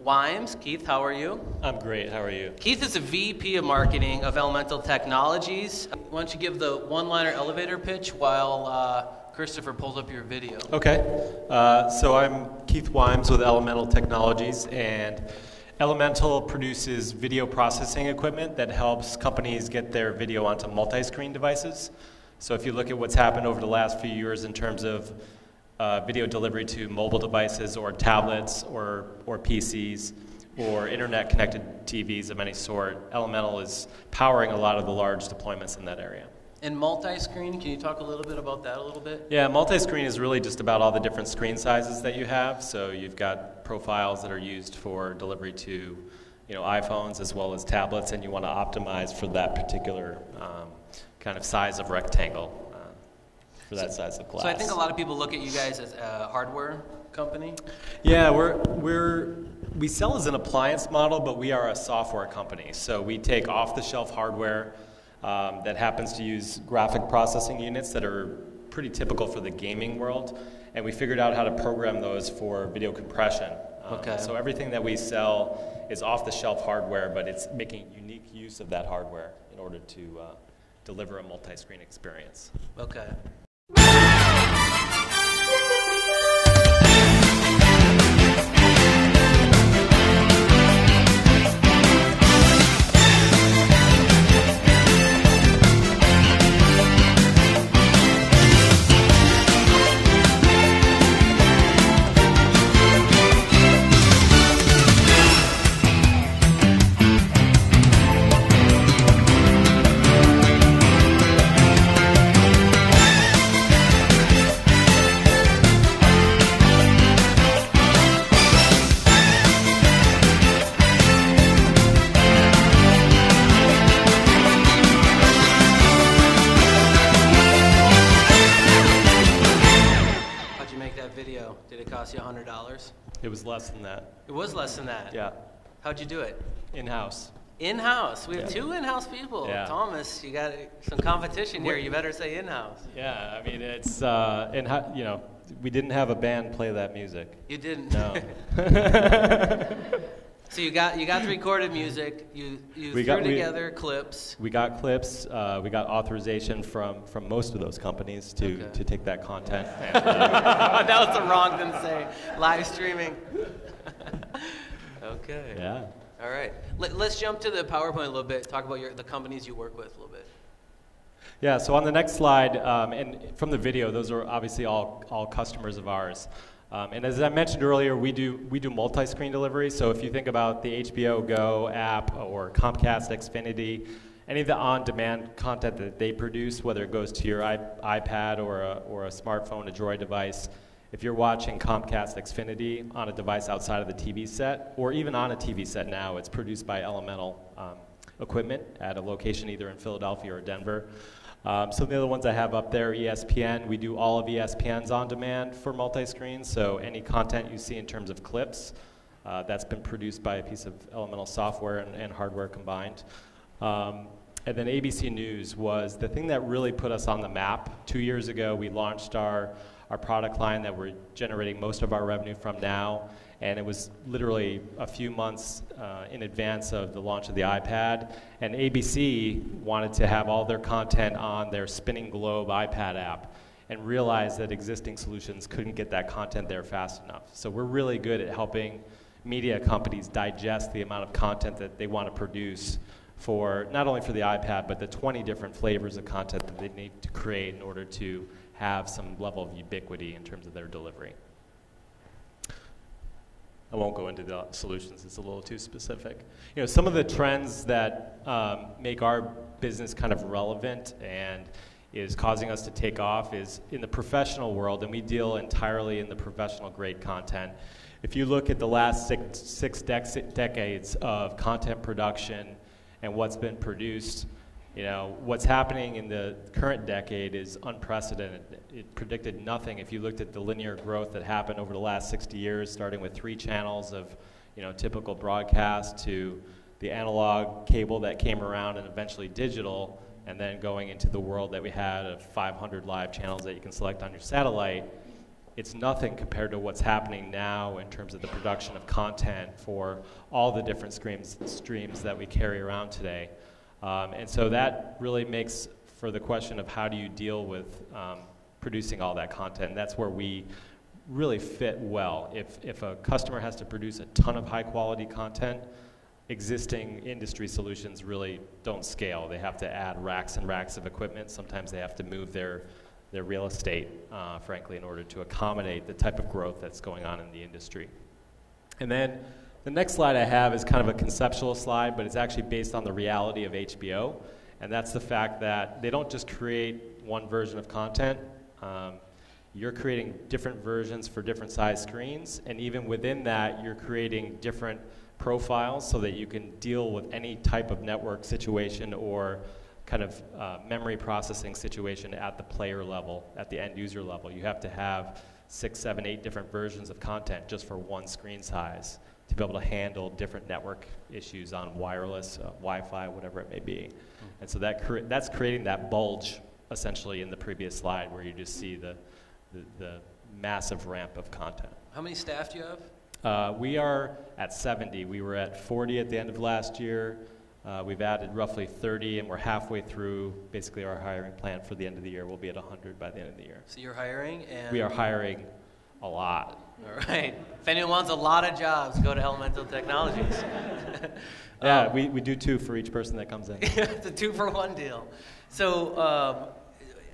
Wymbs. Keith, how are you? I'm great. How are you? Keith is a VP of Marketing of Elemental Technologies. Why don't you give the one-liner elevator pitch while Christopher pulls up your video? Okay. So I'm Keith Wymbs with Elemental Technologies, and Elemental produces video processing equipment that helps companies get their video onto multi-screen devices. So if you look at what's happened over the last few years in terms of video delivery to mobile devices or tablets or PCs or internet-connected TVs of any sort, Elemental is powering a lot of the large deployments in that area. And multi-screen, can you talk a little bit about that a little bit? Yeah, multi-screen is really just about all the different screen sizes that you have. So you've got profiles that are used for delivery to, iPhones as well as tablets, and you want to optimize for that particular kind of size of rectangle. For that size of glass. So I think a lot of people look at you guys as a hardware company. Yeah, we sell as an appliance model, but we are a software company. So we take off-the-shelf hardware that happens to use graphic processing units that are pretty typical for the gaming world, and we figured out how to program those for video compression. Okay. So everything that we sell is off-the-shelf hardware, but it's making unique use of that hardware in order to deliver a multi-screen experience. Okay. Video. Did it cost you $100? It was less than that. It was less than that? Yeah. How'd you do it? In-house. In-house? We have two in-house people. Yeah. Thomas, you got some competition here. You better say in-house. Yeah, I mean, it's, we didn't have a band play that music. You didn't? No. So you got the recorded music. You threw together clips. We got clips. We got authorization from most of those companies to take that content. And, that was the wrong thing to say. Live streaming. Okay. Yeah. All right. Let's jump to the PowerPoint a little bit. Talk about the companies you work with a little bit. Yeah. So on the next slide, and from the video, those are obviously all customers of ours. And as I mentioned earlier, we do multi-screen delivery. So if you think about the HBO Go app or Comcast Xfinity, any of the on-demand content that they produce, whether it goes to your iPad or a smartphone, a Droid device, if you're watching Comcast Xfinity on a device outside of the TV set, or even on a TV set now, it's produced by Elemental equipment at a location either in Philadelphia or Denver. Some of the other ones I have up there, ESPN, we do all of ESPN's on demand for multi-screen, so any content you see in terms of clips, that's been produced by a piece of Elemental software and hardware combined. And then ABC News was the thing that really put us on the map. 2 years ago, we launched our product line that we're generating most of our revenue from now, and it was literally a few months in advance of the launch of the iPad, and ABC wanted to have all their content on their Spinning Globe iPad app and realized that existing solutions couldn't get that content there fast enough. So we're really good at helping media companies digest the amount of content that they want to produce for not only for the iPad, but the 20 different flavors of content that they need to create in order to have some level of ubiquity in terms of their delivery. I won't go into the solutions, it's a little too specific. Some of the trends that make our business kind of relevant and is causing us to take off is in the professional world, and we deal entirely in the professional grade content. If you look at the last six decades of content production and what's been produced, what's happening in the current decade is unprecedented. It predicted nothing. If you looked at the linear growth that happened over the last 60 years, starting with 3 channels of, typical broadcast to the analog cable that came around and eventually digital, and then going into the world that we had of 500 live channels that you can select on your satellite, it's nothing compared to what's happening now in terms of the production of content for all the different streams that we carry around today. And so that really makes for the question of how do you deal with producing all that content. And that's where we really fit well. If a customer has to produce a ton of high quality content, existing industry solutions really don't scale. They have to add racks and racks of equipment. Sometimes they have to move their real estate, frankly, in order to accommodate the type of growth that's going on in the industry. And then the next slide I have is kind of a conceptual slide, but it's actually based on the reality of HBO. And that's the fact that they don't just create one version of content. You're creating different versions for different size screens. And even within that, you're creating different profiles so that you can deal with any type of network situation or kind of memory processing situation at the player level, at the end user level. You have to have 6, 7, 8 different versions of content just for one screen size to be able to handle different network issues on wireless, Wi-Fi, whatever it may be. And so that's creating that bulge essentially in the previous slide where you just see the massive ramp of content. How many staff do you have? We are at 70. We were at 40 at the end of last year. We've added roughly 30, and we're halfway through basically our hiring plan for the end of the year. We'll be at 100 by the end of the year. So you're hiring? And we are hiring a lot. All right. If anyone wants a lot of jobs, go to Elemental Technologies. Yeah, we do 2 for each person that comes in. It's a 2-for-1 deal. So,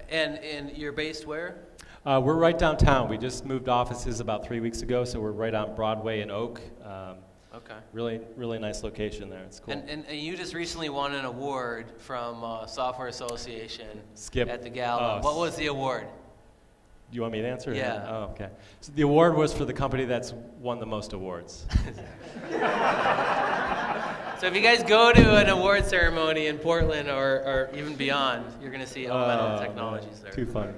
and you're based where? We're right downtown. We just moved offices about 3 weeks ago, so we're right on Broadway and Oak. Okay. Really, really nice location there. It's cool. And you just recently won an award from Software Association Skip. at the gala. What was the award? Do you want me to answer? Yeah. Oh, okay. So the award was for the company that's won the most awards. So if you guys go to an award ceremony in Portland or even beyond, you're going to see Elemental Technologies there. Too funny.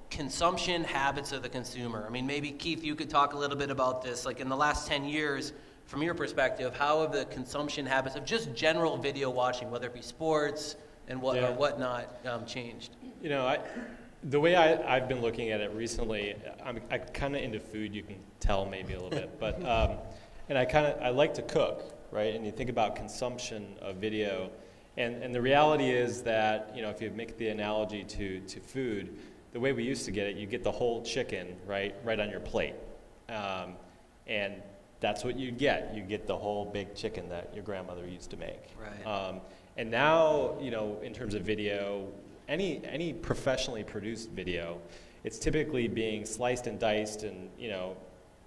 Consumption habits of the consumer. I mean, maybe Keith, you could talk a little bit about this. Like in the last 10 years, from your perspective, how have the consumption habits of just general video watching, whether it be sports and or whatnot, changed? You know, the way I've been looking at it recently, I'm kind of into food. You can tell maybe a little bit, but and I like to cook, right? And you think about consumption of video, and the reality is that if you make the analogy to food, the way we used to get it, you get the whole chicken right on your plate, and that's what you get. You get the whole big chicken that your grandmother used to make. Right. And now, in terms of video, any professionally produced video, it's typically being sliced and diced and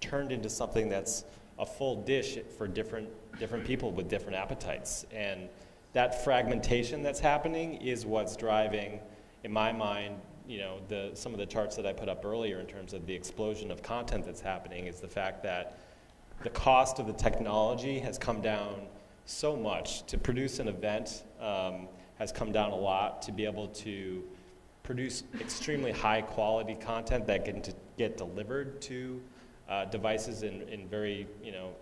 turned into something that's a full dish for different people with different appetites. And that fragmentation that's happening is what's driving, in my mind, some of the charts that I put up earlier in terms of the explosion of content that's happening is the fact that the cost of the technology has come down so much. To produce an event has come down a lot. To be able to produce extremely high quality content that can get delivered to devices in very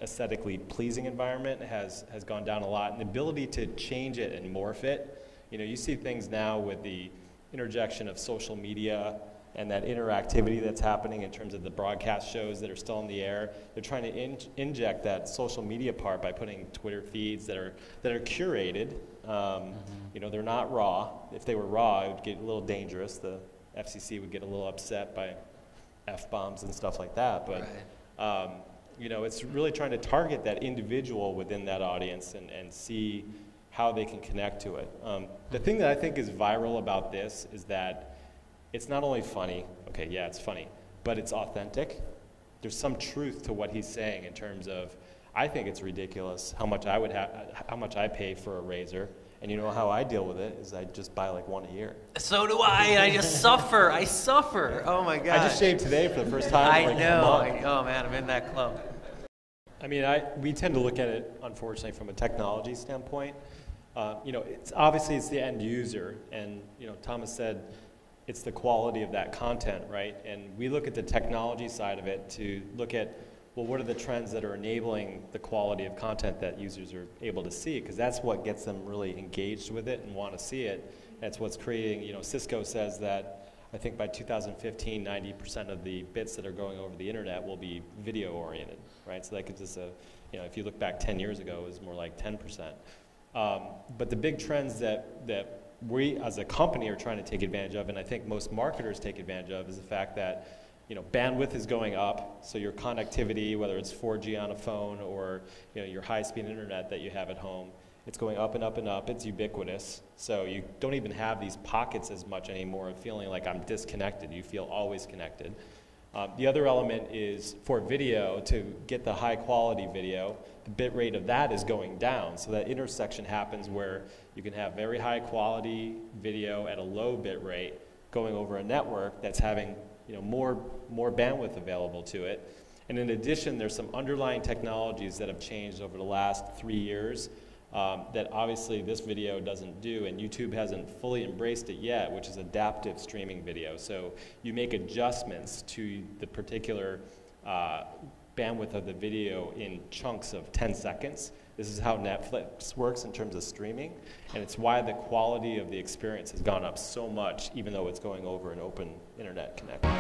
aesthetically pleasing environment has gone down a lot. And the ability to change it and morph it, you see things now with the interjection of social media and that interactivity that's happening in terms of the broadcast shows that are still in the air. They're trying to inject that social media part by putting Twitter feeds that are curated. They're not raw. If they were raw, it would get a little dangerous. The FCC would get a little upset by F-bombs and stuff like that. But right. It's really trying to target that individual within that audience and see how they can connect to it. The thing that I think is viral about this is that it's not only funny, okay, yeah, it's funny, but it's authentic. There's some truth to what he's saying in terms of, I think it's ridiculous how much I pay for a razor, and how I deal with it is I just buy like one a year. So do I, and I just suffer. I suffer. Oh my God. I just shaved today for the first time. I know. Oh man, I'm in that club. I mean, we tend to look at it, unfortunately, from a technology standpoint. It's obviously it's the end user, and Thomas said it's the quality of that content, right? And we look at the technology side of it to look at, well, what are the trends that are enabling the quality of content that users are able to see? Because that's what gets them really engaged with it and want to see it. That's what's creating. Cisco says that I think by 2015, 90% of the bits that are going over the internet will be video oriented, right? So that gives us a, you know, if you look back 10 years ago, it was more like 10%. But the big trends that we as a company are trying to take advantage of, and I think most marketers take advantage of, is the fact that, you know, bandwidth is going up, so your connectivity, whether it's 4G on a phone or, you know, your high-speed internet that you have at home, it's going up and up and up. It's ubiquitous, so you don't even have these pockets as much anymore of feeling like I'm disconnected. You feel always connected. The other element is for video, to get the high-quality video, the bit rate of that is going down, so that intersection happens where you can have very high-quality video at a low bit rate going over a network that's having, you know, more bandwidth available to it. And in addition, there's some underlying technologies that have changed over the last 3 years that obviously this video doesn't do, and YouTube hasn't fully embraced it yet, which is adaptive streaming video. So you make adjustments to the particular bandwidth of the video in chunks of 10 seconds. This is how Netflix works in terms of streaming, and it's why the quality of the experience has gone up so much, even though it's going over an open internet connection.